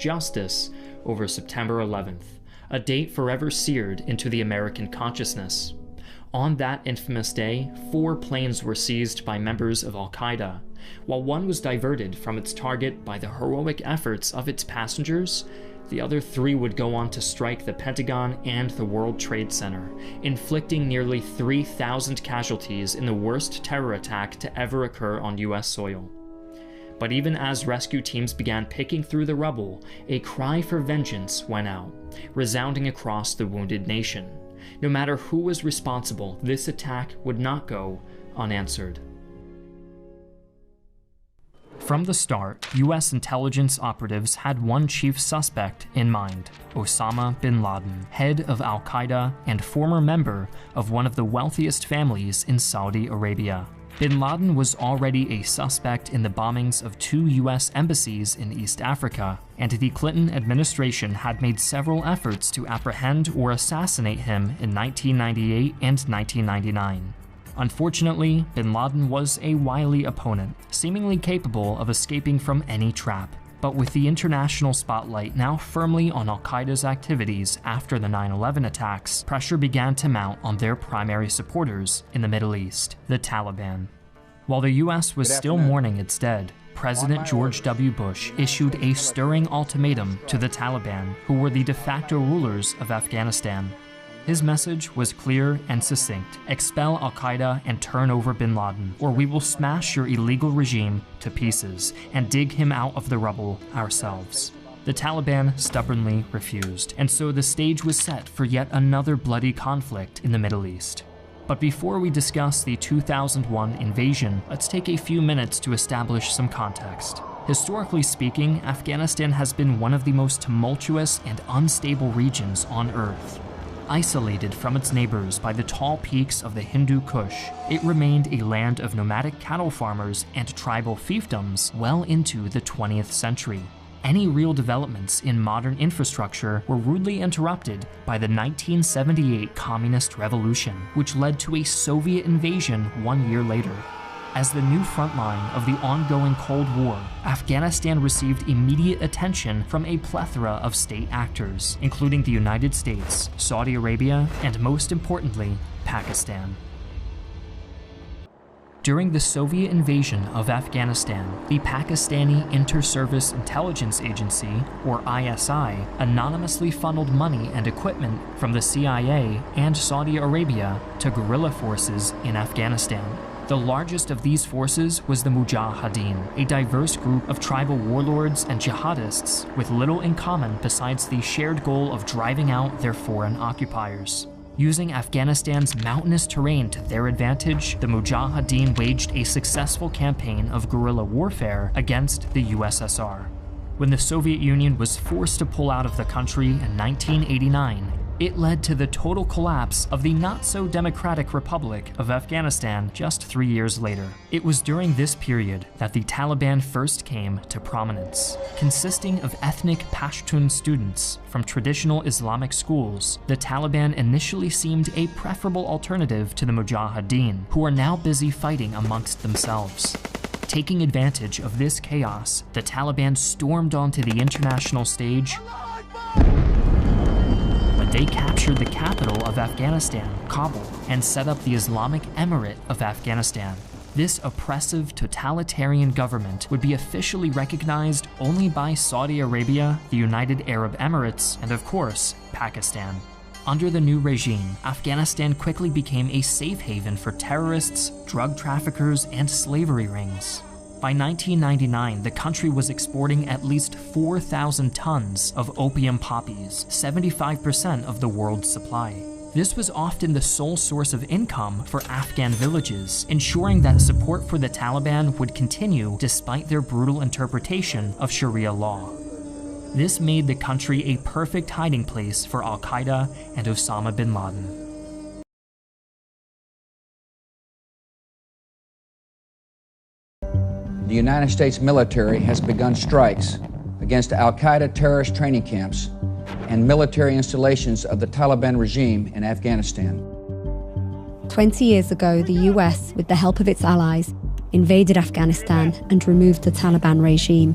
justice over September 11th, a date forever seared into the American consciousness. On that infamous day, 4 planes were seized by members of Al-Qaeda. While one was diverted from its target by the heroic efforts of its passengers, the other 3 would go on to strike the Pentagon and the World Trade Center, inflicting nearly 3,000 casualties in the worst terror attack to ever occur on US soil. But even as rescue teams began picking through the rubble, a cry for vengeance went out, resounding across the wounded nation. No matter who was responsible, this attack would not go unanswered. From the start, US intelligence operatives had one chief suspect in mind: Osama bin Laden, head of Al-Qaeda and former member of one of the wealthiest families in Saudi Arabia. Bin Laden was already a suspect in the bombings of 2 US embassies in East Africa, and the Clinton administration had made several efforts to apprehend or assassinate him in 1998 and 1999. Unfortunately, bin Laden was a wily opponent, seemingly capable of escaping from any trap. But with the international spotlight now firmly on Al-Qaeda's activities after the 9/11 attacks, pressure began to mount on their primary supporters in the Middle East, the Taliban. While the US was still mourning its dead, President George W. Bush issued a stirring ultimatum to the Taliban, who were the de facto rulers of Afghanistan. His message was clear and succinct: expel Al-Qaeda and turn over bin Laden, or we will smash your illegal regime to pieces and dig him out of the rubble ourselves. The Taliban stubbornly refused, and so the stage was set for yet another bloody conflict in the Middle East. But before we discuss the 2001 invasion, let's take a few minutes to establish some context. Historically speaking, Afghanistan has been one of the most tumultuous and unstable regions on Earth. Isolated from its neighbors by the tall peaks of the Hindu Kush, it remained a land of nomadic cattle farmers and tribal fiefdoms well into the 20th century. Any real developments in modern infrastructure were rudely interrupted by the 1978 Communist Revolution, which led to a Soviet invasion 1 year later. As the new front line of the ongoing Cold War, Afghanistan received immediate attention from a plethora of state actors, including the United States, Saudi Arabia, and most importantly, Pakistan. During the Soviet invasion of Afghanistan, the Pakistani Inter-Service Intelligence Agency, or ISI, anonymously funneled money and equipment from the CIA and Saudi Arabia to guerrilla forces in Afghanistan. The largest of these forces was the Mujahideen, a diverse group of tribal warlords and jihadists with little in common besides the shared goal of driving out their foreign occupiers. Using Afghanistan's mountainous terrain to their advantage, the Mujahideen waged a successful campaign of guerrilla warfare against the USSR. When the Soviet Union was forced to pull out of the country in 1989, it led to the total collapse of the not-so-democratic Republic of Afghanistan just 3 years later. It was during this period that the Taliban first came to prominence. Consisting of ethnic Pashtun students from traditional Islamic schools, the Taliban initially seemed a preferable alternative to the Mujahideen, who are now busy fighting amongst themselves. Taking advantage of this chaos, the Taliban stormed onto the international stage. They captured the capital of Afghanistan, Kabul, and set up the Islamic Emirate of Afghanistan. This oppressive, totalitarian government would be officially recognized only by Saudi Arabia, the United Arab Emirates, and of course, Pakistan. Under the new regime, Afghanistan quickly became a safe haven for terrorists, drug traffickers, and slavery rings. By 1999, the country was exporting at least 4,000 tons of opium poppies, 75% of the world's supply. This was often the sole source of income for Afghan villages, ensuring that support for the Taliban would continue despite their brutal interpretation of Sharia law. This made the country a perfect hiding place for Al-Qaeda and Osama bin Laden. The United States military has begun strikes against Al-Qaeda terrorist training camps and military installations of the Taliban regime in Afghanistan. 20 years ago, the US, with the help of its allies, invaded Afghanistan and removed the Taliban regime.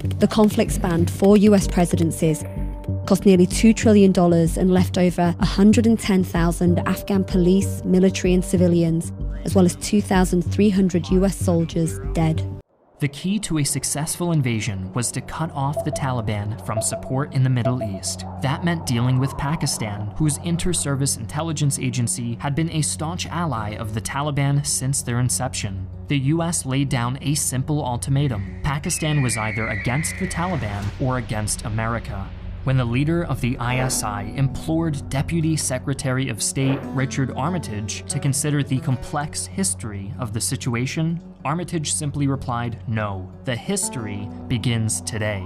The conflict spanned 4 US presidencies, cost nearly $2 trillion and left over 110,000 Afghan police, military and civilians, as well as 2,300 US soldiers dead. The key to a successful invasion was to cut off the Taliban from support in the Middle East. That meant dealing with Pakistan, whose inter-service intelligence agency had been a staunch ally of the Taliban since their inception. The US laid down a simple ultimatum. Pakistan was either against the Taliban or against America. When the leader of the ISI implored Deputy Secretary of State Richard Armitage to consider the complex history of the situation, Armitage simply replied, "No, the history begins today."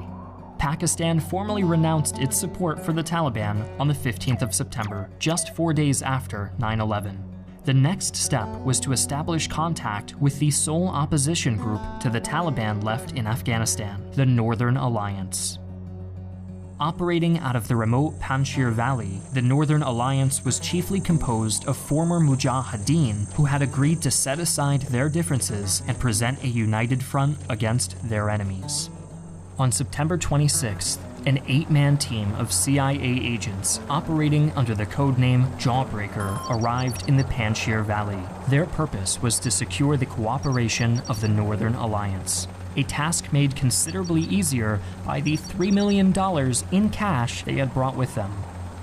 Pakistan formally renounced its support for the Taliban on the 15th of September, just 4 days after 9/11. The next step was to establish contact with the sole opposition group to the Taliban left in Afghanistan, the Northern Alliance. Operating out of the remote Panjshir Valley, the Northern Alliance was chiefly composed of former Mujahideen who had agreed to set aside their differences and present a united front against their enemies. On September 26th, an 8-man team of CIA agents operating under the codename Jawbreaker arrived in the Panjshir Valley. Their purpose was to secure the cooperation of the Northern Alliance, a task made considerably easier by the $3 million in cash they had brought with them.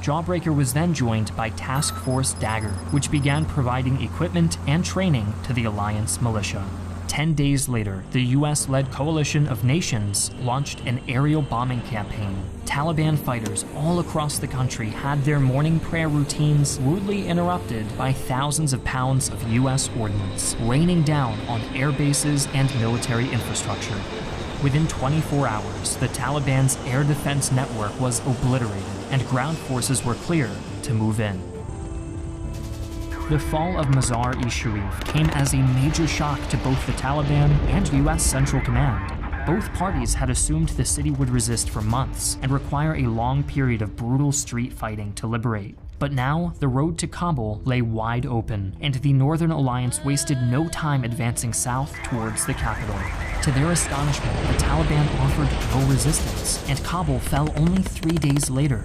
Jawbreaker was then joined by Task Force Dagger, which began providing equipment and training to the Alliance militia. 10 days later, the US-led coalition of nations launched an aerial bombing campaign. Taliban fighters all across the country had their morning prayer routines rudely interrupted by thousands of pounds of US ordnance raining down on air bases and military infrastructure. Within 24 hours, the Taliban's air defense network was obliterated and ground forces were cleared to move in. The fall of Mazar-e-Sharif came as a major shock to both the Taliban and US Central Command. Both parties had assumed the city would resist for months and require a long period of brutal street fighting to liberate. But now, the road to Kabul lay wide open, and the Northern Alliance wasted no time advancing south towards the capital. To their astonishment, the Taliban offered no resistance, and Kabul fell only 3 days later.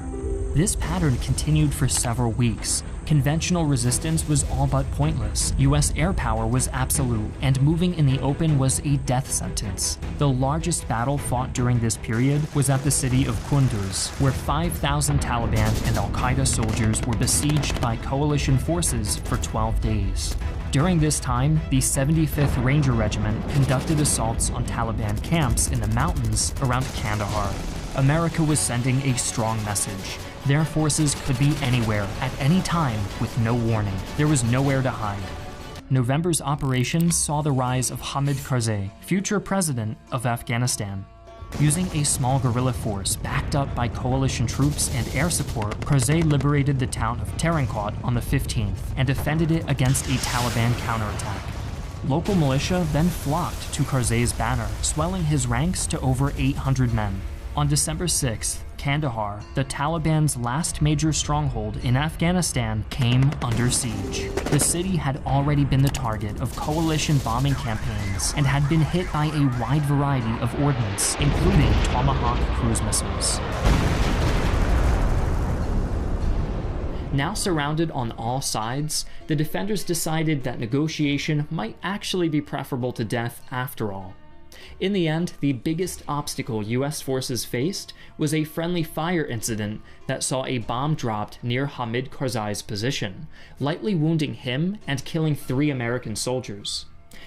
This pattern continued for several weeks. Conventional resistance was all but pointless. US air power was absolute, and moving in the open was a death sentence. The largest battle fought during this period was at the city of Kunduz, where 5,000 Taliban and Al-Qaeda soldiers were besieged by coalition forces for 12 days. During this time, the 75th Ranger Regiment conducted assaults on Taliban camps in the mountains around Kandahar. America was sending a strong message. Their forces could be anywhere, at any time, with no warning. There was nowhere to hide. November's operations saw the rise of Hamid Karzai, future president of Afghanistan. Using a small guerrilla force backed up by coalition troops and air support, Karzai liberated the town of Tarankot on the 15th and defended it against a Taliban counterattack. Local militia then flocked to Karzai's banner, swelling his ranks to over 800 men. On December 6th, Kandahar, the Taliban's last major stronghold in Afghanistan, came under siege. The city had already been the target of coalition bombing campaigns and had been hit by a wide variety of ordnance, including Tomahawk cruise missiles. Now surrounded on all sides, the defenders decided that negotiation might actually be preferable to death after all. In the end, the biggest obstacle US forces faced was a friendly fire incident that saw a bomb dropped near Hamid Karzai's position, lightly wounding him and killing 3 American soldiers.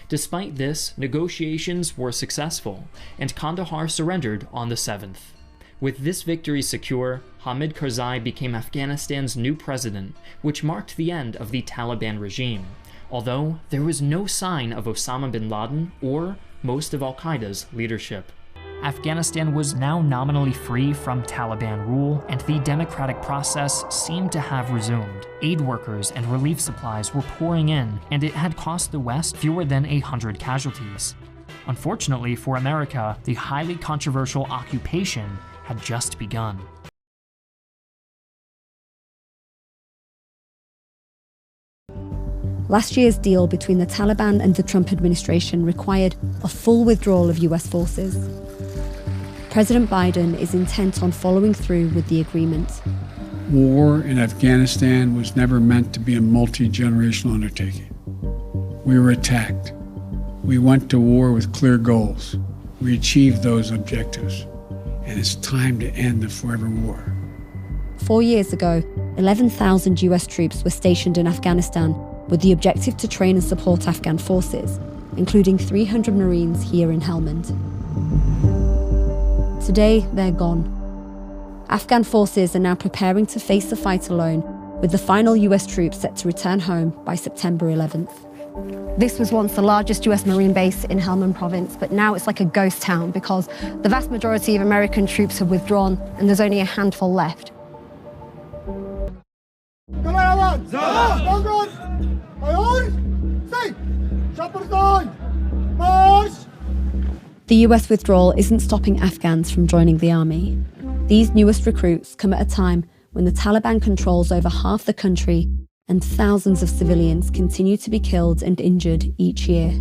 Despite this, negotiations were successful, and Kandahar surrendered on the 7th. With this victory secure, Hamid Karzai became Afghanistan's new president, which marked the end of the Taliban regime, although there was no sign of Osama bin Laden or most of Al-Qaeda's leadership. Afghanistan was now nominally free from Taliban rule, and the democratic process seemed to have resumed. Aid workers and relief supplies were pouring in, and it had cost the West fewer than 100 casualties. Unfortunately for America, the highly controversial occupation had just begun. Last year's deal between the Taliban and the Trump administration required a full withdrawal of US forces. President Biden is intent on following through with the agreement. War in Afghanistan was never meant to be a multi-generational undertaking. We were attacked. We went to war with clear goals. We achieved those objectives. And it's time to end the forever war. 4 years ago, 11,000 US troops were stationed in Afghanistan with the objective to train and support Afghan forces, including 300 Marines here in Helmand. Today, they're gone. Afghan forces are now preparing to face the fight alone, with the final US troops set to return home by September 11th. This was once the largest US Marine base in Helmand province, but now it's like a ghost town because the vast majority of American troops have withdrawn and there's only a handful left. The US withdrawal isn't stopping Afghans from joining the army. These newest recruits come at a time when the Taliban controls over half the country and thousands of civilians continue to be killed and injured each year.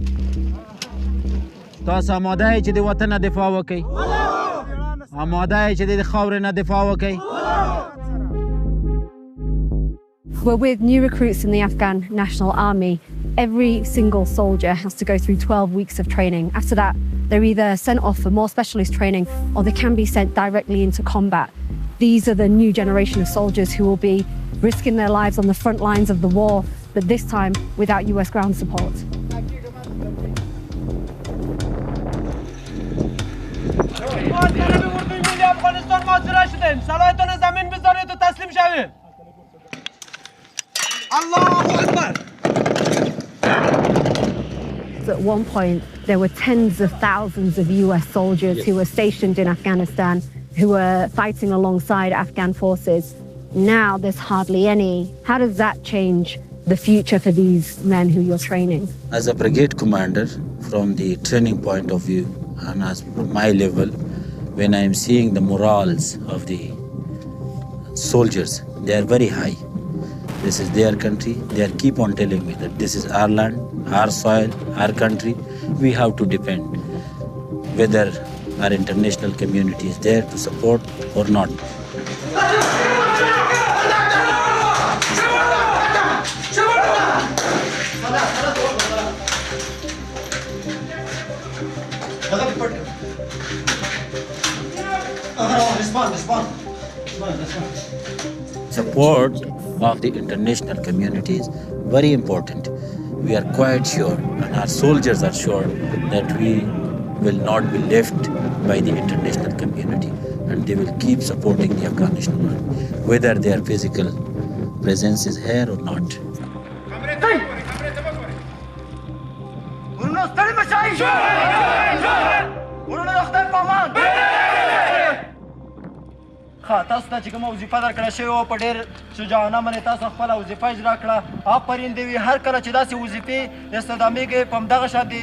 We're with new recruits in the Afghan National Army. Every single soldier has to go through 12 weeks of training. After that, they're either sent off for more specialist training or they can be sent directly into combat. These are the new generation of soldiers who will be risking their lives on the front lines of the war, but this time without US ground support. At one point, there were tens of thousands of US soldiers who were stationed in Afghanistan, who were fighting alongside Afghan forces. Now there's hardly any. How does that change the future for these men who you're training? As a brigade commander, from the training point of view, and as my level, when I'm seeing the morals of the soldiers, they are very high. This is their country. They keep on telling me that this is our land, our soil, our country. We have to defend, whether our international community is there to support or not. Support of the international community is very important. We are quite sure, and our soldiers are sure, that we will not be left by the international community, and they will keep supporting the Afghanistan army, whether their physical presence is here or not. تاسو ته چې کومه وظیفه درکړه شوې وه په ډېر شجاعانه باندې تاسو خپله وظیفه اجرا کړه. آفرین دې وي. هر کله چې داسې وظیفې استخدامېږي په همدغه شان دې